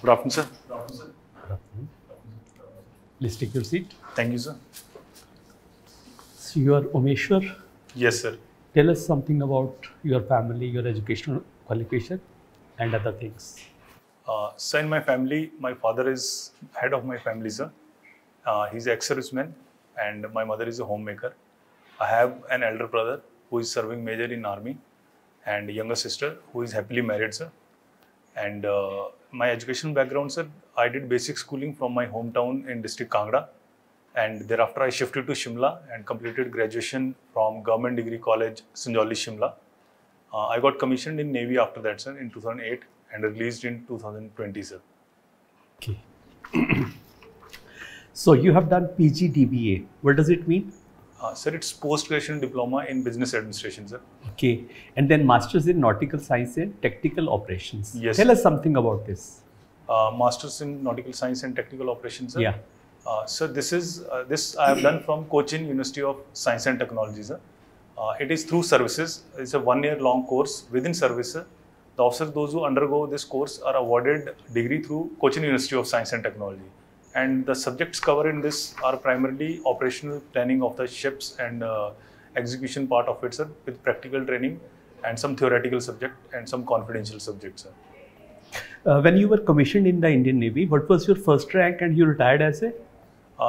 Good afternoon, sir. Good afternoon. Please take your seat. Thank you, sir. So you are Umeshwar. Yes, sir. Tell us something about your family, your educational qualification, and other things. Sir, in my family, my father is head of my family, sir. He's ex-serviceman, and my mother is a homemaker. I have an elder brother who is serving major in army, and a younger sister who is happily married, sir. And my education background, sir, I did basic schooling from my hometown in district Nagra, and thereafter I shifted to Shimla and completed graduation from Government Degree College, Sanjoli, Shimla. I got commissioned in Navy after that, sir, in 2008 and released in 2020, sir. Okay. So you have done PGDBA. What does it mean? Sir, it's post-graduation diploma in business administration, sir. Okay. And then Masters in Nautical Science and Technical Operations. Yes. Tell us something about this. Masters in Nautical Science and Technical Operations, sir. Yeah. Sir, this I have done from Cochin University of Science and Technology, sir. It is through services. It's a 1-year-long course within service, sir. The officers, those who undergo this course, are awarded degree through Cochin University of Science and Technology. And the subjects covered in this are primarily operational planning of the ships and execution part of it, sir, with practical training and some theoretical subject and some confidential subjects, sir. When you were commissioned in the Indian Navy, what was your first rank and you retired as a?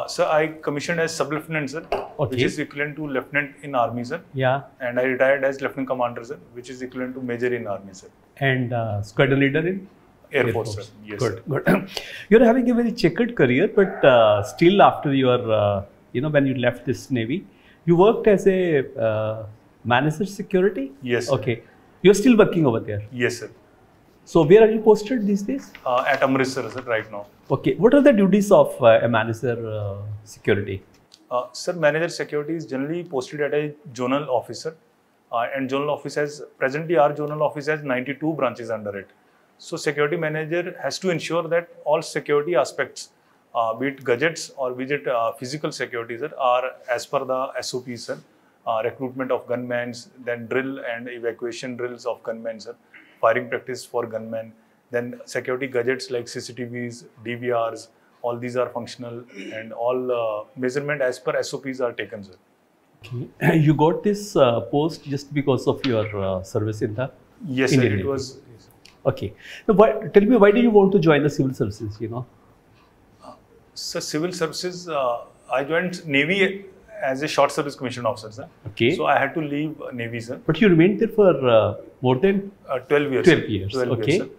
Sir, I commissioned as sub-lieutenant, sir, Okay. which is equivalent to lieutenant in army, sir. Yeah. And I retired as lieutenant commander, sir, which is equivalent to major in army, sir. And squadron leader in? Air Force, sir. Yes, Good, sir. good. You're having a very checkered career, but still after your, when you left this Navy, you worked as a manager security? Yes, sir. Okay. You're still working over there? Yes, sir. So where are you posted these days? At Amritsar, sir, right now. Okay. What are the duties of a manager security? Sir, manager security is generally posted at a zonal officer. And zonal office has, presently our zonal office has 92 branches under it. So security manager has to ensure that all security aspects, be it gadgets or be it physical security, sir, are as per the SOPs, sir. Recruitment of gunmen, then drill and evacuation drills of gunmen, sir. Firing practice for gunmen. Then security gadgets like CCTVs, DVRs, all these are functional and all measurement as per SOPs are taken, sir. Okay. You got this post just because of your service in the Yes, Indian sir, Navy. it was. Okay. Now, tell me, why do you want to join the civil services, Sir, civil services, I joined Navy as a short service commissioned officer, sir. Okay. So I had to leave Navy, sir. But you remained there for more than 12 years. 12 sir. years. 12 Okay. years, sir.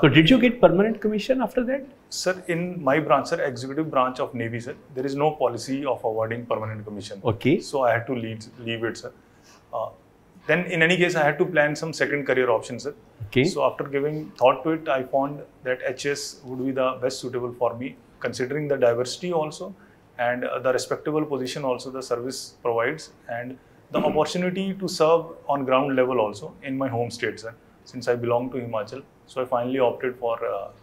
So did you get permanent commission after that? Sir, in my branch, sir, executive branch of Navy, sir, there is no policy of awarding permanent commission. Okay. So I had to leave it, sir. Then in any case, I had to plan some second career options, sir. Okay. So after giving thought to it, I found that HS would be the best suitable for me, considering the diversity also and the respectable position also the service provides and the opportunity to serve on ground level also in my home state, sir, since I belong to Himachal. So I finally opted for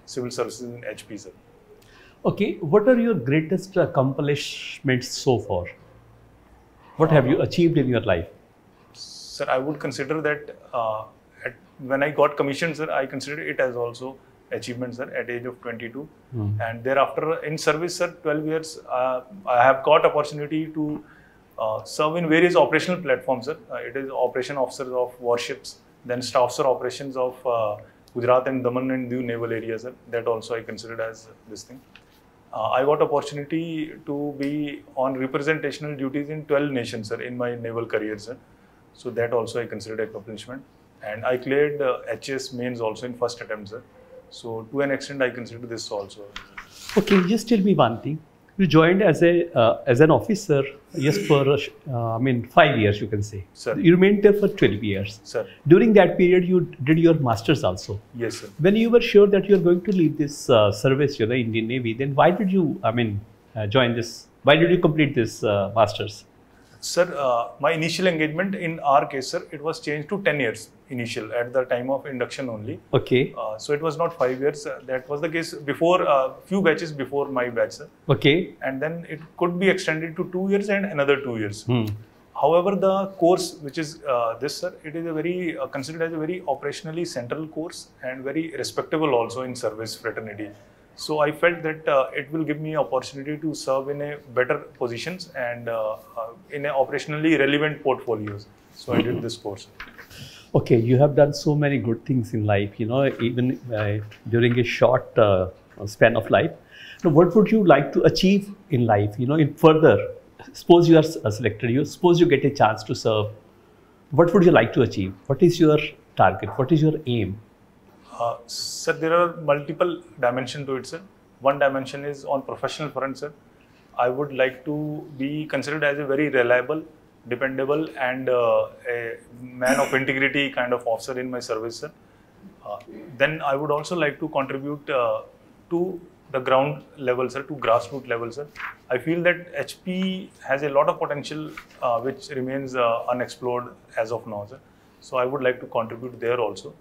civil services in HP, sir. Okay. What are your greatest accomplishments so far? What have you achieved in your life? Sir, I would consider that when I got commissioned, sir, I consider it as also achievement, sir, at age of 22. And thereafter in service, sir, 12 years, I have got opportunity to serve in various operational platforms, sir. It is operation officers of warships, then staff officer operations of Gujarat and Daman and Diu naval areas, sir. That also I considered as this thing. I got opportunity to be on representational duties in 12 nations, sir, in my naval career, sir. So that also I considered accomplishment. And I cleared HS mains also in first attempt, sir. So to an extent, I consider this also. Okay, just tell me one thing. You joined as an officer, yes, for 5 years, you can say. Sir. You remained there for 12 years. Sir. During that period, you did your masters also. Yes, sir. When you were sure that you are going to leave this service, the Indian Navy, then why did you, join this? Why did you complete this masters? Sir, my initial engagement in our case, sir, it was changed to 10 years initial at the time of induction only. Okay. So it was not 5 years. That was the case before, few batches before my batch, sir. Okay. And then it could be extended to 2 years and another 2 years. However, the course which is this, sir, it is a very considered as a very operationally central course and very respectable also in service fraternity. So I felt that it will give me opportunity to serve in a better positions and in a operationally relevant portfolios. So I did this course. Okay, you have done so many good things in life, you know, even during a short span of life. Now, what would you like to achieve in life, you know, in further? Suppose you are selected, suppose you get a chance to serve. What would you like to achieve? What is your target? What is your aim? Sir, there are multiple dimensions to it, sir. One dimension is on professional front, sir. I would like to be considered as a very reliable, dependable and a man of integrity kind of officer in my service, sir. Then I would also like to contribute to the ground level, sir, to grassroots level, sir. I feel that HP has a lot of potential which remains unexplored as of now, sir. So I would like to contribute there also.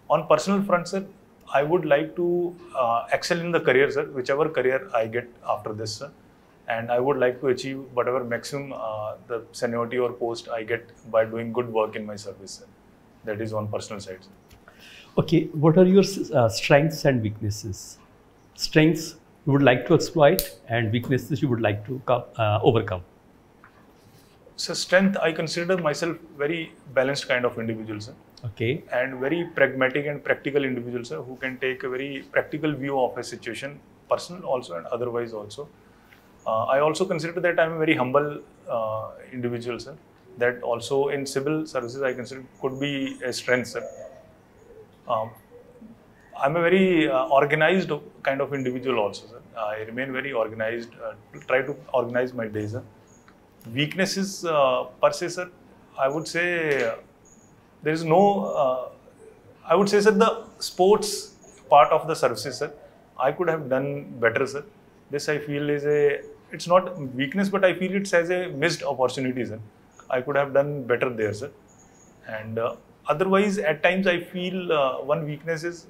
On personal front, sir, I would like to excel in the career, sir, whichever career I get after this, sir. And I would like to achieve whatever maximum the seniority or post I get by doing good work in my service, sir. That is on personal side, sir. Okay, what are your strengths and weaknesses? Strengths you would like to exploit and weaknesses you would like to overcome. So strength, I consider myself very balanced kind of individual, sir. Okay. And very pragmatic and practical individual, sir, who can take a very practical view of a situation, personal also and otherwise also. I also consider that I am a very humble individual, sir. That also in civil services I consider could be a strength, sir. I'm a very organized kind of individual also, sir. I remain very organized, try to organize my days, sir. Weaknesses per se, sir, I would say there is no, I would say, sir, the sports part of the services, sir, I could have done better, sir. This I feel is it's not weakness, but I feel it's as a missed opportunity, sir. I could have done better there, sir. And otherwise, at times I feel one weakness is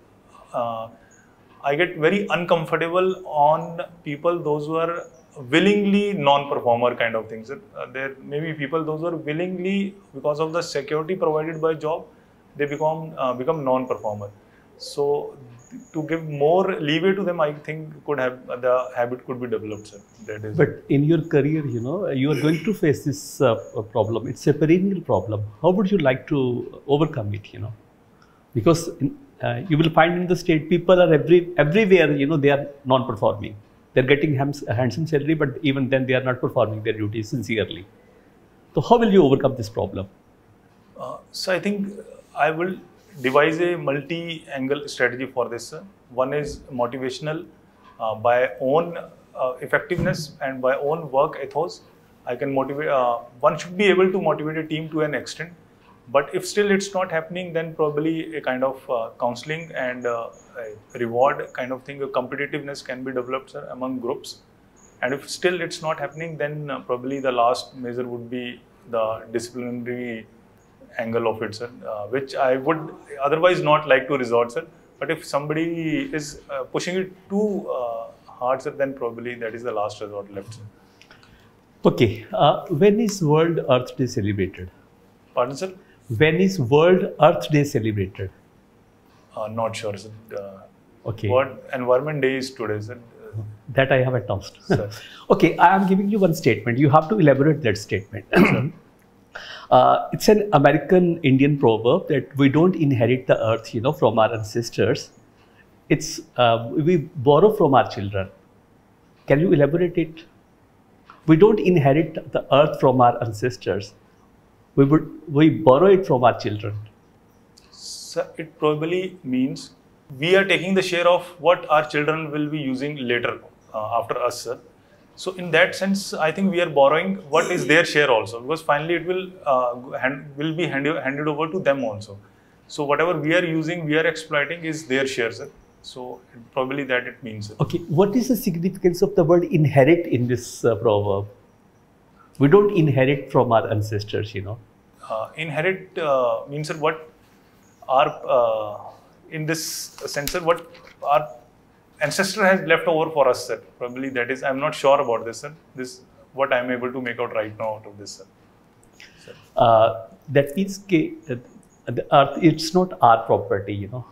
I get very uncomfortable on people, those who are willingly non-performer kind of things. There may be people, those who are willingly, because of the security provided by job, they become non-performer. So to give more leeway to them, I think could have the habit could be developed, sir. That is. But in your career, you know, you are going to face this problem. It's a perennial problem. How would you like to overcome it? You know, because you will find in the state people are everywhere. You know, they are non-performing. They're getting a handsome salary, but even then they are not performing their duties sincerely. So how will you overcome this problem? So I think I will devise a multi-angle strategy for this, sir. One is motivational by own effectiveness and by own work ethos. I can motivate, one should be able to motivate a team to an extent. But if still it's not happening, then probably a kind of counseling and reward kind of thing, a competitiveness can be developed, sir, among groups. And if still it's not happening, then probably the last measure would be the disciplinary angle of it, sir, which I would otherwise not like to resort, sir. But if somebody is pushing it too hard, sir, then probably that is the last resort left, sir. Okay. When is World Earth Day celebrated? Pardon, sir? When is World Earth Day celebrated? Not sure, sir. Okay. What Environment Day is today, sir? That I have announced. Okay, I am giving you one statement. You have to elaborate that statement. It's an American Indian proverb that we don't inherit the earth, you know, from our ancestors. It's we borrow from our children. Can you elaborate it? We don't inherit the earth from our ancestors. We borrow it from our children. So it probably means we are taking the share of what our children will be using later after us, sir. So in that sense, I think we are borrowing what is their share also, because finally it will be handed over to them also. So whatever we are using, we are exploiting is their share, sir. So probably that it means, sir. Okay, what is the significance of the word inherit in this proverb? We don't inherit from our ancestors, you know. Inherit means, sir, what our in this sense, sir, what our ancestor has left over for us, sir. Probably that is, I'm not sure about this, sir. This what I'm able to make out right now out of this, sir. That means the earth, it's not our property, you know.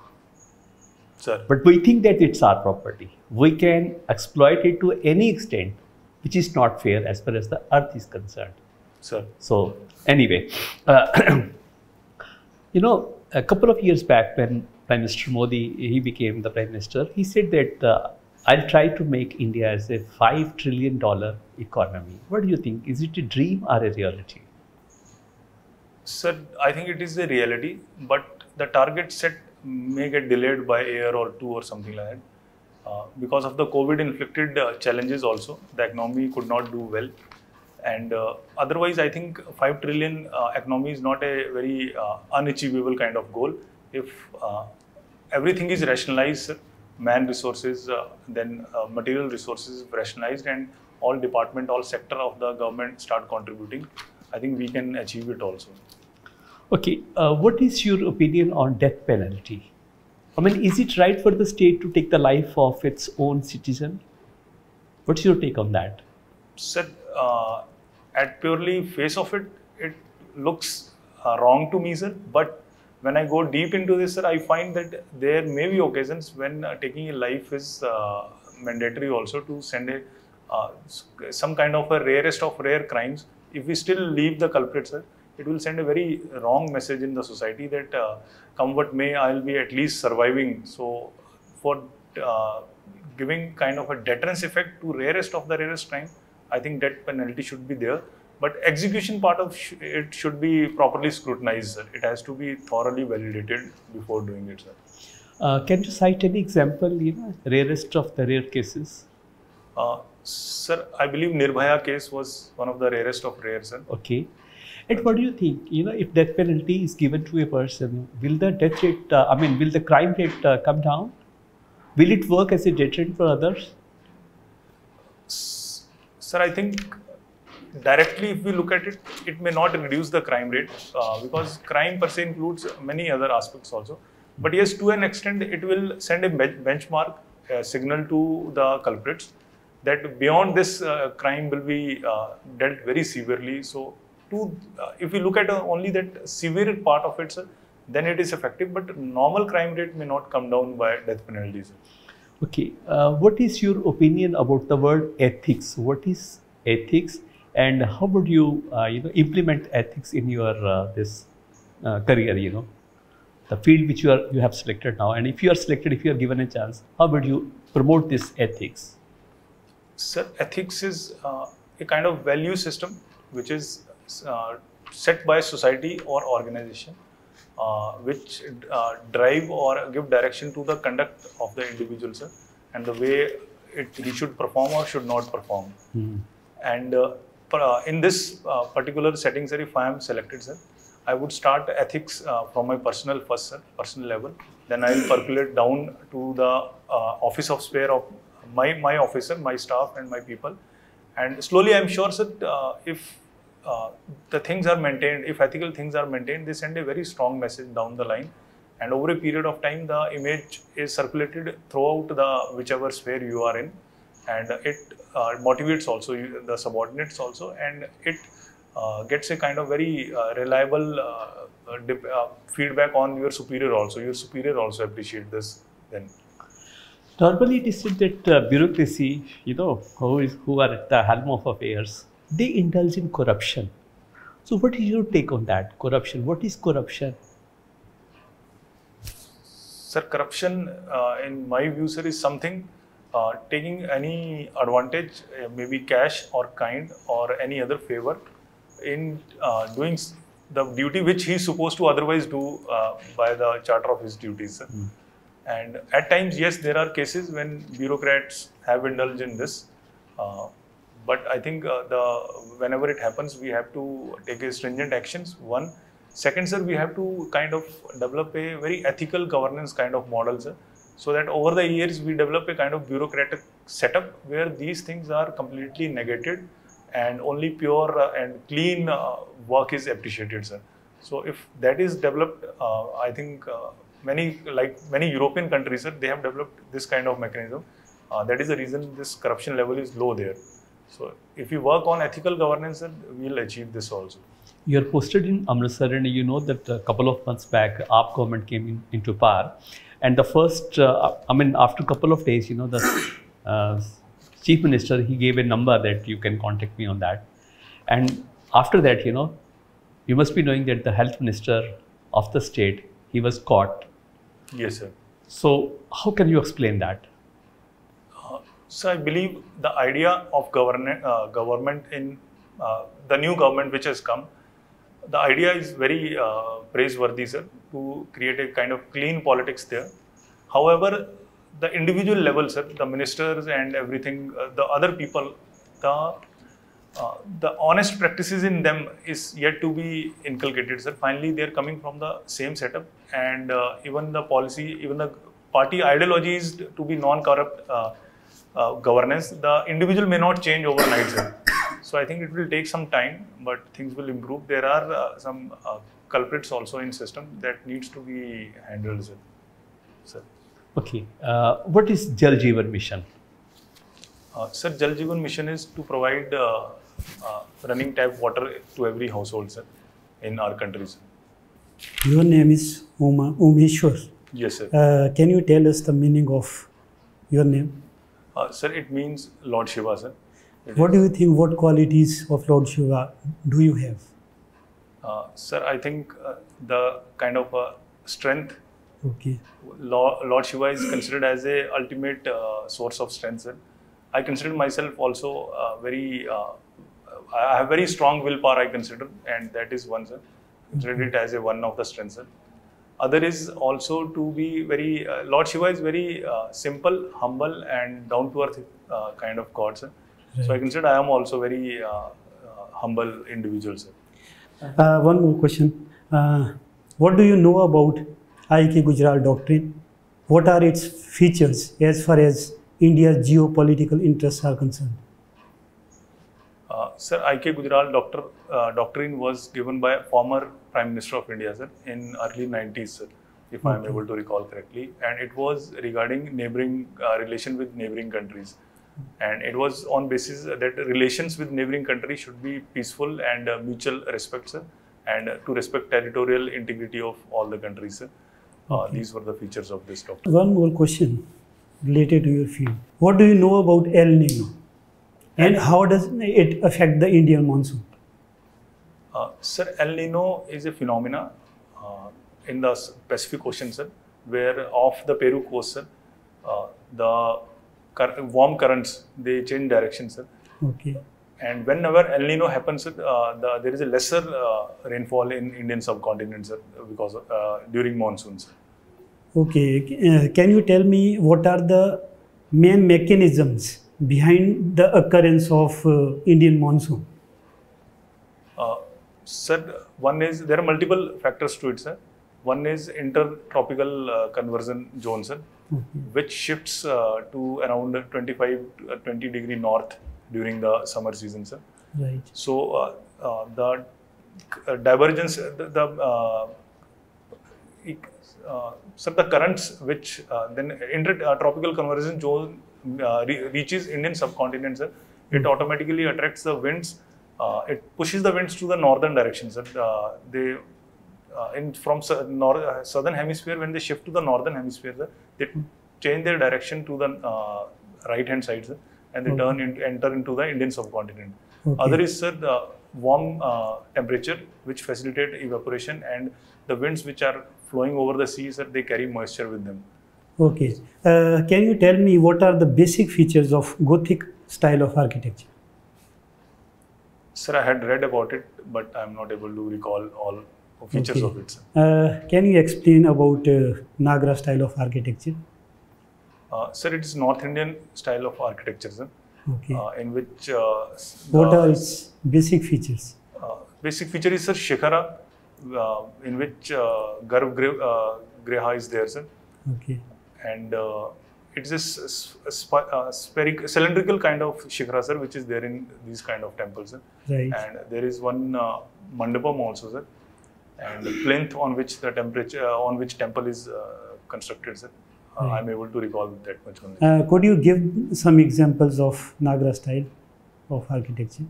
Sir. But we think that it's our property. We can exploit it to any extent, which is not fair as far as the earth is concerned. Sir. So anyway, you know, a couple of years back when Prime Minister Modi, he became the Prime Minister, he said that I'll try to make India as a $5 trillion economy. What do you think? Is it a dream or a reality? Sir, I think it is a reality, but the target set may get delayed by a year or two or something like that. Because of the COVID-inflicted challenges also, the economy could not do well. And otherwise, I think 5 trillion economy is not a very unachievable kind of goal. If everything is rationalized, man resources, then material resources rationalized, and all department, all sector of the government start contributing, I think we can achieve it also. Okay, what is your opinion on death penalty? I mean, is it right for the state to take the life of its own citizen? What's your take on that? Sir, at purely face of it, it looks wrong to me, sir. But when I go deep into this, sir, I find that there may be occasions when taking a life is mandatory also to send a some kind of a rarest of rare crimes. If we still leave the culprit, sir, it will send a very wrong message in the society that come what may, I'll be at least surviving. So for giving kind of a deterrence effect to rarest of the rarest crime, I think death penalty should be there. But execution part of it should be properly scrutinized, sir. It has to be thoroughly validated before doing it, sir. Can you cite any example, you know, rarest of the rare cases? Sir, I believe Nirbhaya case was one of the rarest of rare, sir. Okay. And what do you think, you know, if death penalty is given to a person, will the death rate, will the crime rate come down? Will it work as a deterrent for others? Sir, I think directly if we look at it, it may not reduce the crime rate because crime per se includes many other aspects also. But yes, to an extent, it will send a benchmark signal to the culprits that beyond this crime will be dealt very severely. So if we look at only that severe part of it, sir, then it is effective. But normal crime rate may not come down by death penalties. Okay, what is your opinion about the word ethics? What is ethics, and how would you, implement ethics in your this career? You know, the field which you have selected now, and if you are selected, if you are given a chance, how would you promote this ethics? Sir, ethics is a kind of value system which is set by society or organization, which drive or give direction to the conduct of the individual, sir, and the way he should perform or should not perform. And in this particular setting, sir, if I am selected, sir, I would start ethics from my personal first, sir, personal level. Then I will percolate down to the office of spare of my officer, my staff, and my people. And slowly, I am sure, sir, if the things are maintained, if ethical things are maintained, they send a very strong message down the line. And over a period of time, the image is circulated throughout the whichever sphere you are in. And it motivates also the subordinates also. And it gets a kind of very reliable feedback on your superior also. Your superior also appreciate this then. Normally, it is said that bureaucracy, who are at the helm of affairs, they indulge in corruption. So what is your take on that? Corruption. What is corruption? Sir, corruption, in my view, sir, is something taking any advantage, maybe cash or kind or any other favor in doing the duty which he is supposed to otherwise do by the charter of his duties, sir. And at times, yes, there are cases when bureaucrats have indulged in this. But I think whenever it happens, we have to take a stringent actions. One. Second, sir, we have to kind of develop a very ethical governance kind of model, sir, so that over the years we develop a kind of bureaucratic setup where these things are completely negated and only pure and clean work is appreciated, sir. So if that is developed, I think many European countries, sir, they have developed this kind of mechanism. That is the reason this corruption level is low there. So if we work on ethical governance, sir, we will achieve this also. You're posted in Amritsar, and you know that a couple of months back, AAP government came into power, and the first, after a couple of days, the chief minister, he gave a number that you can contact me on that, and after that, you must be knowing that the health minister of the state, he was caught. Yes, sir. So how can you explain that? So I believe the idea of government in the new government which has come, the idea is very praiseworthy, sir, to create a kind of clean politics there. However, the individual level, sir, the ministers and everything, the other people, the honest practices in them is yet to be inculcated, sir. Finally, they are coming from the same setup, and even the policy, even the party ideology is to be non-corrupt governance. The individual may not change overnight, sir. So I think it will take some time, but things will improve. There are some culprits also in system that needs to be handled, sir. Okay. What is Jal Jeevan Mission? Sir, Jal Jeevan Mission is to provide running tap water to every household, sir, in our country, sir. Your name is Umeshwar. Yes, sir. Can you tell us the meaning of your name? Sir, it means Lord Shiva, sir. What do you think, what qualities of Lord Shiva do you have? Sir, I think the kind of strength. Okay. Lord Shiva is considered as a ultimate source of strength, sir. I consider myself also I have very strong willpower, I consider, and that is one, sir. Consider it as one of the strengths, sir. Other is also to be very, Lord Shiva is very simple, humble and down-to-earth kind of God, sir. Right. So I consider I am also very humble individual, sir. One more question. What do you know about IK Gujarat doctrine? What are its features as far as India's geopolitical interests are concerned? Sir, IK Gujarat doctrine was given by former Prime Minister of India, sir, in early 90s, sir, if I am able to recall correctly. And it was regarding neighboring relation with neighboring countries. And it was on basis that relations with neighboring countries should be peaceful and mutual respect, sir, and to respect territorial integrity of all the countries, sir. Okay. These were the features of this doctrine. One more question related to your field. What do you know about El Nino? And how does it affect the Indian monsoon? Sir, El Nino is a phenomena in the Pacific Ocean, sir, where off the Peru coast, sir, the warm currents, they change direction, sir. Okay. And whenever El Nino happens, sir, there is a lesser rainfall in Indian subcontinent, sir, because during monsoons. Okay. Can you tell me what are the main mechanisms behind the occurrence of Indian monsoon? Sir, one is, there are multiple factors to it, sir. One is intertropical conversion zone, sir, which shifts to around 25 to 20 degree north during the summer season, sir. Right. So the divergence, sir, the currents which then intertropical conversion zone reaches Indian subcontinent, sir, it automatically attracts the winds. It pushes the winds to the northern direction, sir. From southern hemisphere, when they shift to the northern hemisphere, sir, they change their direction to the right hand side, sir, and they enter into the Indian subcontinent. Okay. Other is, sir, the warm temperature which facilitate evaporation, and the winds which are flowing over the sea, sir, they carry moisture with them. Okay. Can you tell me what are the basic features of Gothic style of architecture? Sir, I had read about it, but I am not able to recall all features of it, sir. Can you explain about Nagra style of architecture? Sir, it is North Indian style of architecture, sir. Okay. In which what are its basic features? Basic feature is, sir, Shikhara, in which Garv Griha is there, sir. Okay. And it is a cylindrical kind of Shikhara, sir, which is there in these kind of temples, sir. Right. And there is one mandapam also, sir, and the plinth on which the temple is constructed, sir. Right. I'm able to recall that much only. Could you give some examples of Nagra style of architecture?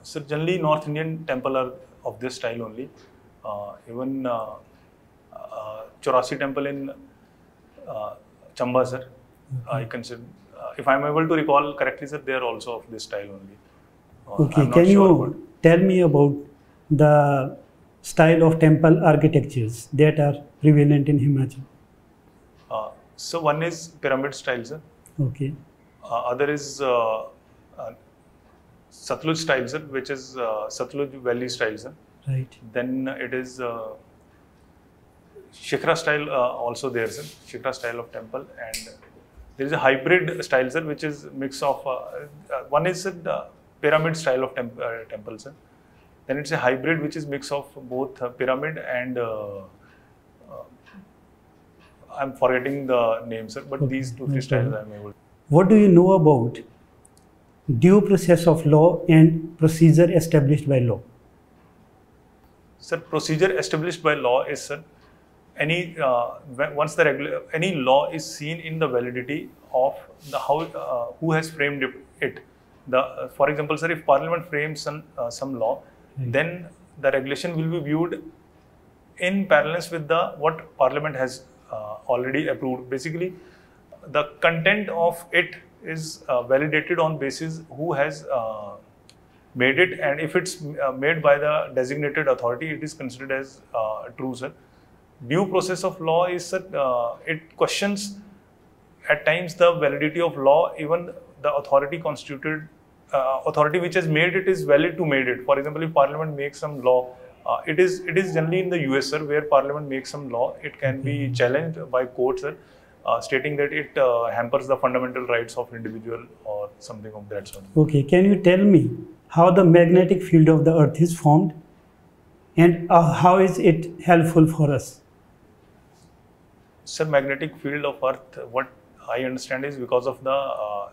Sir, generally North Indian temple are of this style only. Even Chaurasi temple in Chamba, sir. I consider, if I am able to recall correctly, sir, they are also of this style only. Okay, can you tell me about the style of temple architectures that are prevalent in Himachal? So one is pyramid style, sir. Okay. Other is Satluj style, sir, which is Satluj Valley style, sir. Right. Then it is Shikhra style also there, sir. Shikhra style of temple, and there is a hybrid style, sir, which is mix of one is the pyramid style of temple, sir. Then it's a hybrid which is mix of both pyramid and I'm forgetting the name, sir, but these two three styles I'm able to. What do you know about due process of law and procedure established by law? Sir, procedure established by law is, sir, any once the any law is seen in the validity of the how who has framed it. For example, sir, if Parliament frames some law, then the regulation will be viewed in parallel with what Parliament has already approved. Basically, the content of it is validated on basis who has made it, and if it's made by the designated authority, it is considered as true, sir. Due process of law is, sir, it questions at times the validity of law. Even the authority constituted authority which has made it is valid to made it. For example, if Parliament makes some law, it is generally in the US, sir, where Parliament makes some law, it can be challenged by courts, sir, stating that it hampers the fundamental rights of individual or something of that sort. Okay, can you tell me how the magnetic field of the Earth is formed and how is it helpful for us? Sir, magnetic field of Earth, what I understand is because of the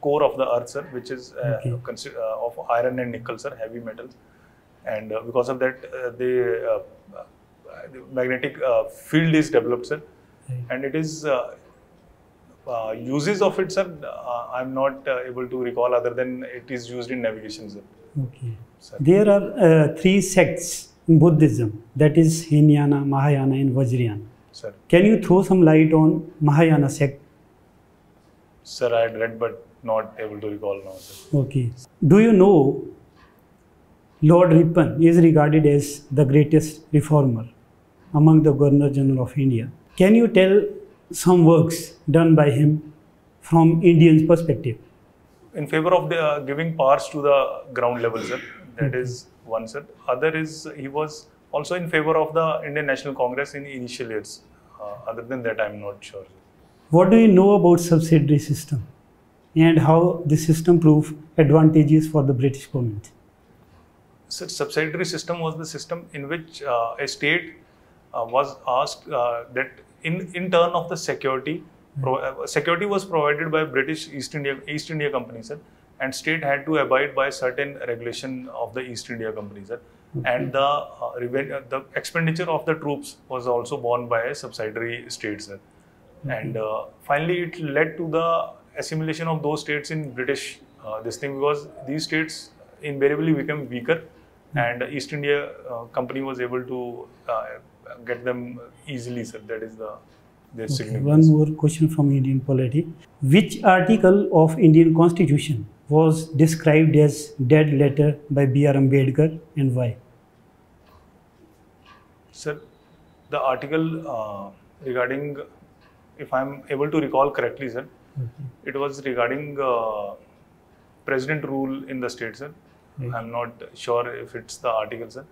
core of the Earth, sir, which is of iron and nickel, sir, heavy metals, and because of that, the magnetic field is developed, sir, and it is uses of it, sir. I'm not able to recall other than it is used in navigation, sir. Okay. Sir. There are three sects in Buddhism, that is Hinayana, Mahayana, and Vajrayana. Sir. Can you throw some light on Mahayana sect? Sir, I had read but not able to recall now, sir. Okay. Do you know Lord Ripon is regarded as the greatest reformer among the Governor General of India? Can you tell some works done by him from Indian's perspective? In favor of the giving powers to the ground level, sir. That is one, sir. Other is he was also in favor of the Indian National Congress in initial years. Other than that, I'm not sure. What do you know about subsidiary system and how the system proved advantageous for the British government? So, subsidiary system was the system in which a state was asked that in turn of the security, security was provided by British East India Company, sir, and state had to abide by certain regulation of the East India Company, sir. And the expenditure of the troops was also borne by a subsidiary state, sir. And finally, it led to the assimilation of those states in British this thing, because these states invariably became weaker, and East India Company was able to get them easily, sir. That is their significance. One more question from Indian polity. Which article of Indian Constitution was described as dead letter by B.R. Ambedkar and why? Sir, the article regarding, if I am able to recall correctly, sir, it was regarding president rule in the state, sir. I am not sure if it's the article, sir,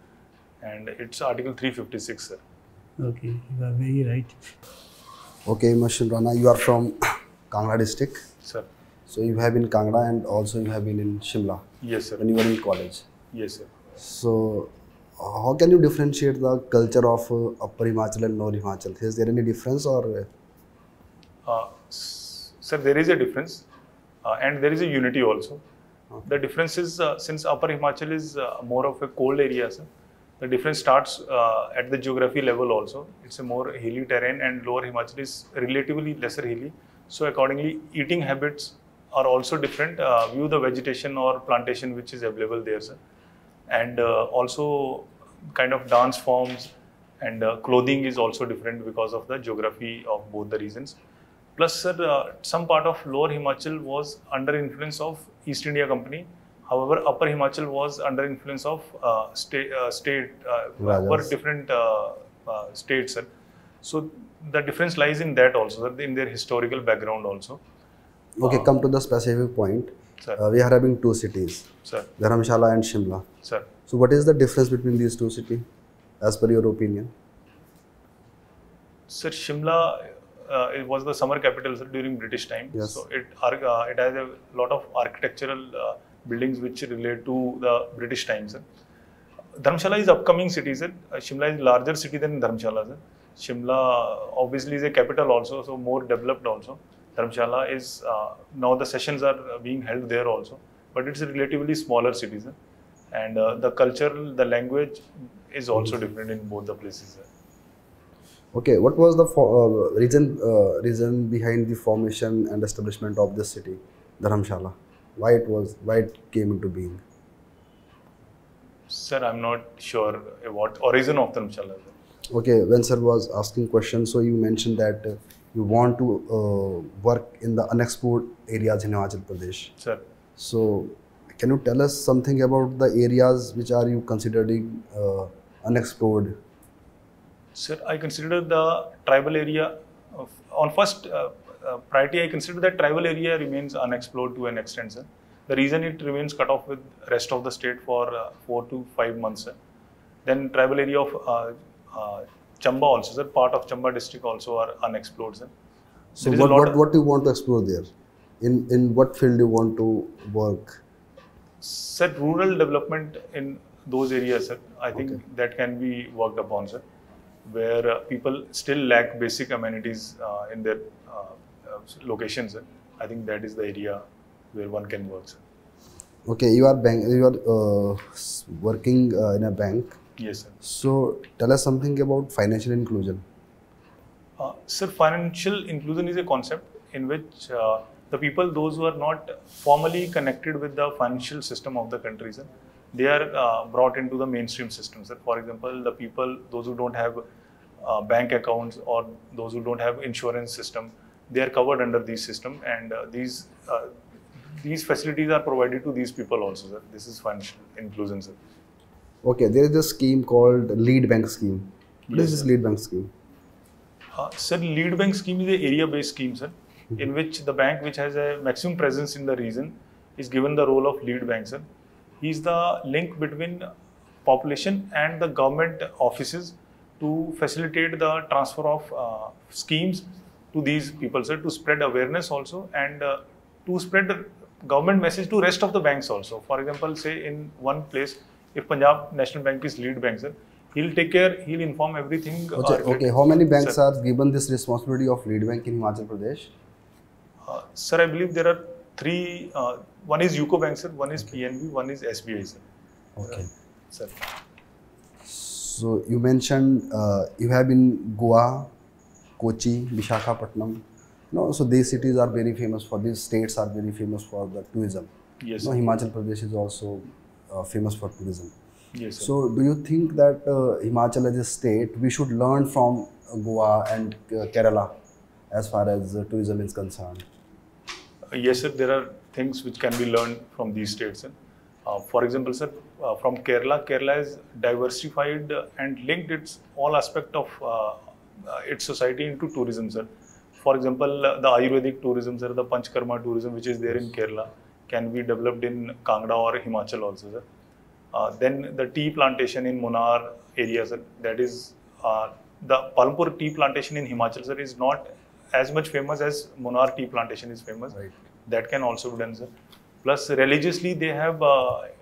and it's Article 356, sir. Okay, you are very right. Okay, Umeshwar Rana, you are from Kangra district. Sir. So you have been Kangra and also you have been in Shimla. Yes, sir. When you were in college. Yes, sir. So how can you differentiate the culture of Upper Himachal and Lower Himachal? Is there any difference or? Sir, there is a difference and there is a unity also. Okay. The difference is since Upper Himachal is more of a cold area, sir, the difference starts at the geography level also. It's a more hilly terrain, and Lower Himachal is relatively lesser hilly. So accordingly, eating habits are also different. View the vegetation or plantation which is available there, sir. and also kind of dance forms and clothing is also different because of the geography of both the regions. Plus, sir, some part of Lower Himachal was under influence of East India Company. However, Upper Himachal was under influence of were different states, sir. So the difference lies in that also, sir, in their historical background also. Okay, come to the specific point. We are having two cities, sir. Dharamshala and Shimla. Sir. So what is the difference between these two cities, as per your opinion? Sir, Shimla it was the summer capital, sir, during British time. Yes. So it has a lot of architectural buildings which relate to the British times. Sir. Dharamshala is upcoming city, sir. Shimla is larger city than Dharamshala, sir. Shimla obviously is a capital also, so more developed also. Dharamshala is now the sessions are being held there also, but it's a relatively smaller city, sir. And the culture, the language is also different in both the places, sir. Okay, what was the reason behind the formation and establishment of this city, Dharamshala? Why it came into being? Sir, I'm not sure what origin of Dharamshala. Okay, when sir was asking questions, so you mentioned that you want to work in the unexplored areas in Himachal Pradesh. Sir. So, can you tell us something about the areas which are you considering unexplored? Sir, I consider the tribal area, on first priority, I consider that tribal area remains unexplored to an extent, sir. The reason it remains cut off with rest of the state for 4 to 5 months, sir. Then tribal area of Chamba also, sir, part of Chamba district also are unexplored, sir. So what do you want to explore there? In what field you want to work? Sir, rural development in those areas, sir. I think that can be worked upon, sir, where people still lack basic amenities in their locations, sir. I think that is the area where one can work, sir. Okay, you are working in a bank. Yes, sir. So tell us something about financial inclusion. Sir, financial inclusion is a concept in which the people, those who are not formally connected with the financial system of the country, sir, they are brought into the mainstream system, sir. For example, the people, those who don't have bank accounts or those who don't have insurance system, they are covered under this system, and these facilities are provided to these people also, sir. This is financial inclusion, sir. Okay, there is a scheme called Lead Bank Scheme. What is this Lead Bank Scheme? Sir, Lead Bank Scheme is an area-based scheme, sir, in which the bank which has a maximum presence in the region is given the role of lead bank, sir. He is the link between population and the government offices to facilitate the transfer of schemes to these people, sir, to spread awareness also and to spread the government message to rest of the banks also. For example, say in one place, if Punjab National Bank is lead bank, sir, he'll take care, he'll inform everything. Okay, how many banks sir are given this responsibility of lead bank in Himachal Pradesh? Sir, I believe there are 3. One is UCO Bank, sir, one is PNB, one is SBI, sir. Okay. Sir. So you mentioned you have in Goa, Kochi, Visakhapatnam. No, so these cities are very famous for, these states are very famous for the tourism. Yes. No, Himachal Pradesh is also famous for tourism. Yes, sir. So do you think that Himachal as a state, we should learn from Goa and Kerala as far as tourism is concerned? Yes, sir. There are things which can be learned from these states, sir. For example, sir, from Kerala is diversified and linked its all aspect of its society into tourism, sir. For example, the Ayurvedic tourism, sir, the Panchkarma tourism, which is there in Kerala, can be developed in Kangra or Himachal also, sir. Then the tea plantation in Munnar area, sir, that is the Palampur tea plantation in Himachal, sir, is not as much famous as Munnar tea plantation is famous. Right. That can also be done, sir. Plus, religiously, they have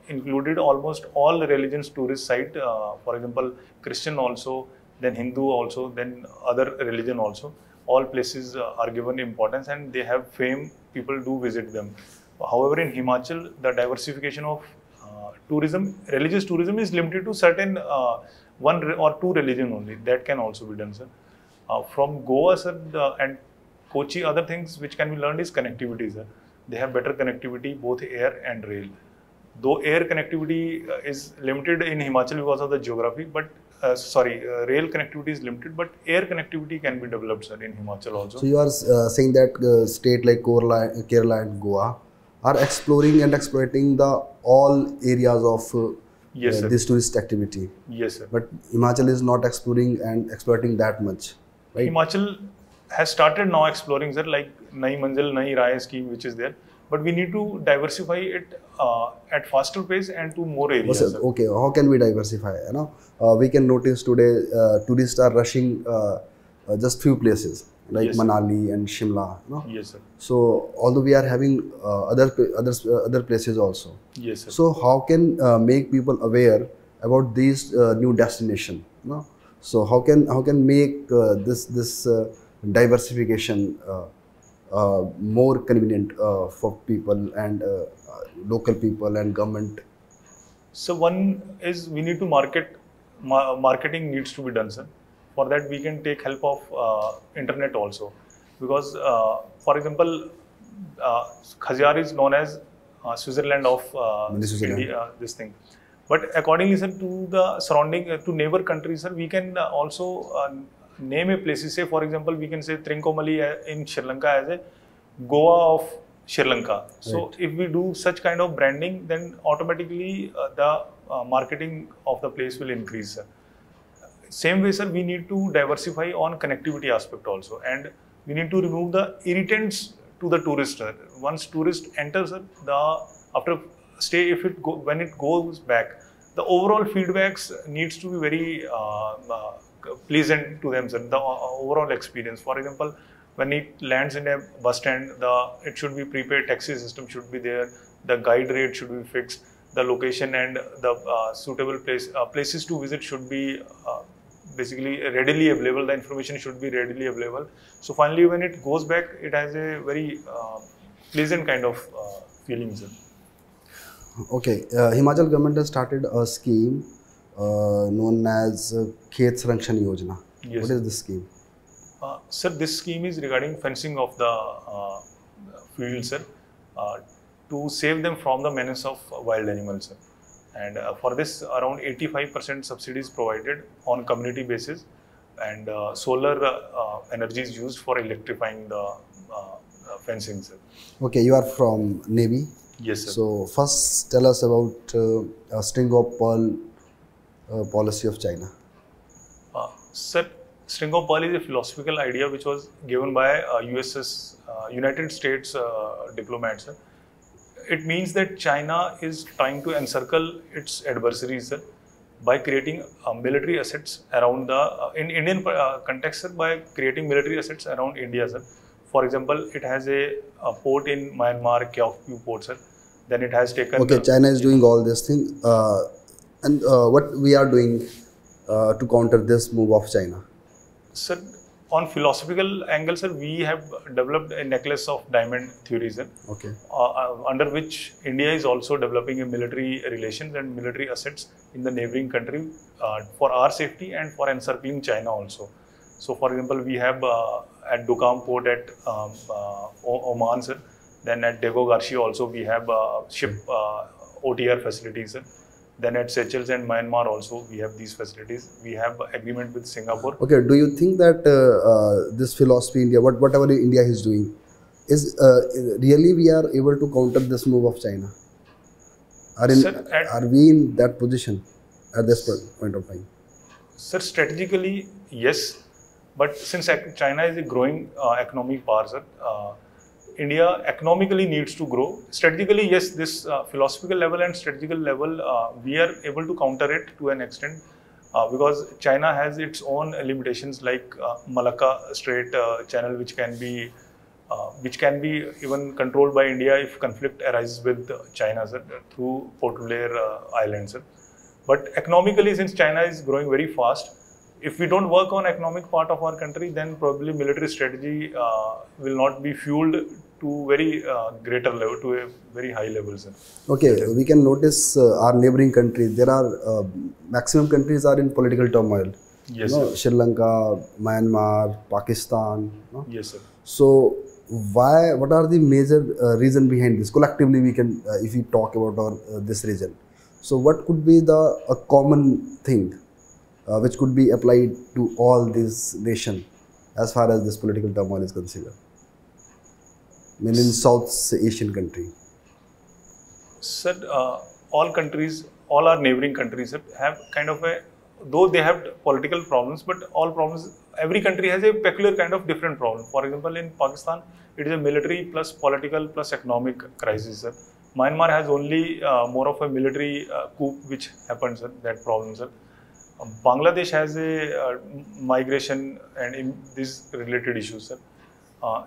included almost all religions tourist site. For example, Christian also, then Hindu also, then other religion also. All places are given importance and they have fame. People do visit them. However, in Himachal, the diversification of tourism, religious tourism is limited to certain 1 or 2 religion only. That can also be done, sir. From Goa, sir, and Kochi, other things which can be learned is connectivity, sir. They have better connectivity, both air and rail. Though air connectivity is limited in Himachal because of the geography, but rail connectivity is limited, but air connectivity can be developed, sir, in Himachal also. So you are saying that state like Kerala and Goa are exploring and exploiting the all areas of Yes, sir. this tourist activity. Yes, sir. But Himachal is not exploring and exploiting that much, right? Himachal has started now exploring, sir, like Nai Manzil, Nai Raya scheme, which is there. But we need to diversify it at faster pace and to more areas. So, okay, how can we diversify? You know, we can notice today tourists are rushing just few places like Yes, Manali and Shimla. You know? Yes, sir. So although we are having other places also. Yes, sir. So how can make people aware about these new destination? You know? So how can make this diversification more convenient for people and local people and government? So one is we need to marketing needs to be done, sir. For that we can take help of internet also, because for example, Khajjar is known as Switzerland of India, this thing. But accordingly, sir, to the surrounding, to neighbor countries, sir, we can also name a place. Say, for example, we can say Trincomalee in Sri Lanka as a Goa of Sri Lanka. So, Right. if we do such kind of branding, then automatically the marketing of the place will increase, sir. Same way, sir, we need to diversify on connectivity aspect also, and we need to remove the irritants to the tourist. Sir. Once tourist enters, sir, after stay, when it goes back, the overall feedbacks needs to be very pleasant to them, sir. The overall experience. For example, when it lands in a bus stand, it should be prepaid taxi system should be there. The guide rate should be fixed. The location and the suitable places to visit should be basically readily available. The information should be readily available. So finally, when it goes back, it has a very pleasant kind of feeling, sir. Okay, Himachal government has started a scheme known as Khet Sanrakshan Yojana. Yes. What is this scheme? Sir, this scheme is regarding fencing of the fields, sir, to save them from the menace of wild animals, sir. And for this, around 85% subsidies provided on community basis, and solar energy is used for electrifying the fencing, sir. Okay, you are from Navy. Yes, sir. So first, tell us about string of pearl policy of China. Sir, string of pearl is a philosophical idea which was given by United States diplomats. Sir. It means that China is trying to encircle its adversaries, sir, by creating military assets around in Indian context, sir, by creating military assets around India, sir. For example, it has a port in Myanmar, Kyaukpyu port, sir. Then it has taken... Okay, China is doing all these things. And what we are doing to counter this move of China? Sir, on philosophical angle, sir, we have developed a necklace of diamond theory, sir. Okay. Under which India is also developing a military relations and military assets in the neighboring country for our safety and for encircling China also. So, for example, we have at Dukam port at Oman, sir. Then at Dego Garcia also we have ship OTR facilities, sir. Then at Seychelles and Myanmar also we have these facilities. We have agreement with Singapore. Okay, do you think that this philosophy India, whatever India is doing, is really we are able to counter this move of China? Are we in that position at this point of time? Sir, strategically, yes. But since China is a growing economic power, sir, India economically needs to grow. Strategically, yes, this philosophical level and strategical level, we are able to counter it to an extent because China has its own limitations like Malacca Strait channel, which can be even controlled by India if conflict arises with China, sir, through Port Blair Island, sir. But economically, since China is growing very fast, if we don't work on economic part of our country, then probably military strategy will not be fueled to very greater level, to a very high level, sir. Okay, we can notice our neighboring countries. There are maximum countries are in political turmoil. Yes, you know, sir. Sri Lanka, Myanmar, Pakistan. You know? Yes, sir. So what are the major reason behind this? Collectively, we can, if we talk about this region. So what could be a common thing which could be applied to all these nations as far as this political turmoil is considered? I mean, in South Asian country. Sir, all countries, all our neighboring countries have kind of though they have political problems, but all problems, every country has a peculiar kind of different problem. For example, in Pakistan, it is a military plus political plus economic crisis, sir. Myanmar has only more of a military coup which happened, sir, that problem, sir. Bangladesh has a migration and in these related issues, sir.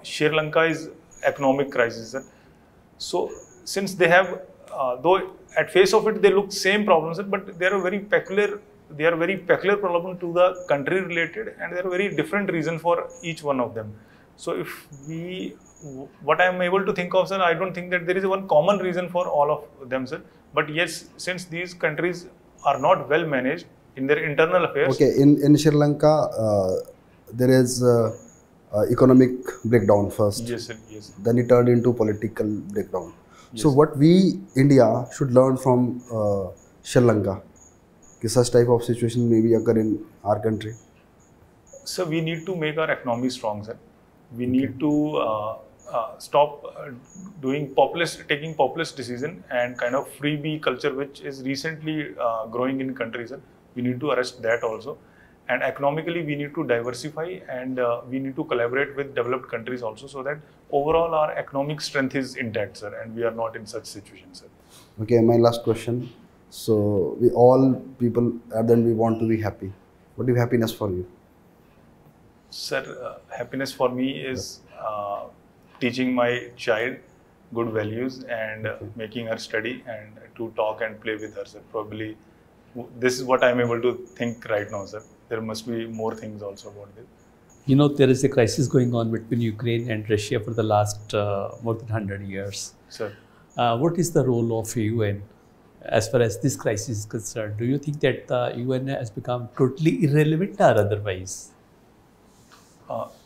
Sri Lanka is economic crisis, sir. So since they have, though at face of it they look same problems, sir, but they are very peculiar problem to the country related, and there are very different reason for each one of them. So if what I am able to think of, sir, I don't think that there is one common reason for all of them, sir. But yes, since these countries are not well managed in their internal affairs. Okay, in Sri Lanka, there is economic breakdown first. Yes, sir. Yes. Then it turned into political breakdown. Yes. So what we, India, should learn from Sri Lanka? Such type of situation maybe occur in our country? So we need to make our economy strong, sir. We need to stop taking populist decision and kind of freebie culture which is recently growing in countries. Sir. We need to arrest that also. And economically, we need to diversify and we need to collaborate with developed countries also, so that overall our economic strength is intact, sir, and we are not in such situations, sir. Okay, my last question. So we all people at the end we want to be happy. What is happiness for you? Sir, happiness for me is teaching my child good values and making her study and to talk and play with her, sir. Probably this is what I am able to think right now, sir. There must be more things also about this. You know, there is a crisis going on between Ukraine and Russia for the last more than 100 years. Sir. What is the role of UN as far as this crisis is concerned? Do you think that the UN has become totally irrelevant or otherwise?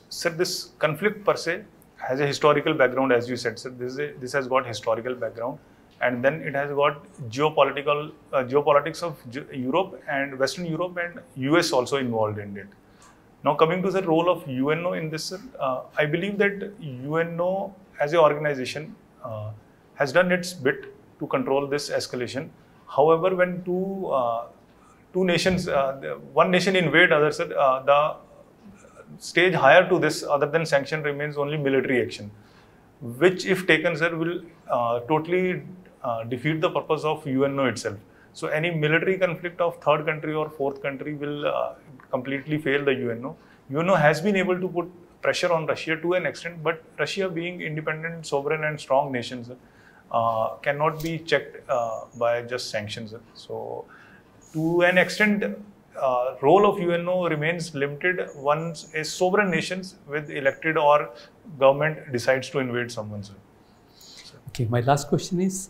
Sir, this conflict per se has a historical background, as you said, sir. This has got historical background, and then it has got geopolitics of Europe and Western Europe and US also involved in it. Now coming to the role of UNO in this, sir, I believe that UNO as an organization has done its bit to control this escalation. However, when two nations, one nation invade others, the stage higher to this other than sanction remains only military action, which if taken, sir, will totally defeat the purpose of UNO itself. So any military conflict of third country or fourth country will completely fail the UNO. UNO has been able to put pressure on Russia to an extent, but Russia being independent, sovereign and strong nations cannot be checked by just sanctions. So to an extent, role of UNO remains limited once a sovereign nations with elected or government decides to invade someone. Okay, my last question is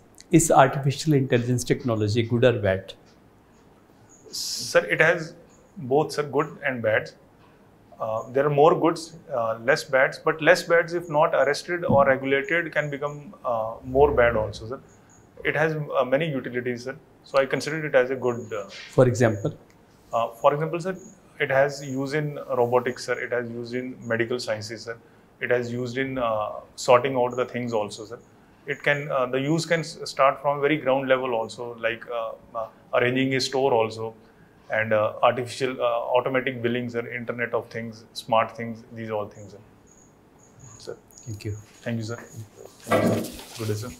artificial intelligence technology good or bad? Sir, it has both, sir, good and bad. There are more goods, less bads, but less bads if not arrested or regulated can become more bad also, sir. It has many utilities, sir. So I consider it as a good. For example? Sir, it has use in robotics, sir. It has used in medical sciences, sir. It has used in sorting out the things also, sir. It can the use can start from very ground level also, like arranging a store also, and artificial automatic billing, sir, Internet of Things, smart things, these all things, sir. Thank you. Thank you, sir. Thank you, sir. Good day, sir.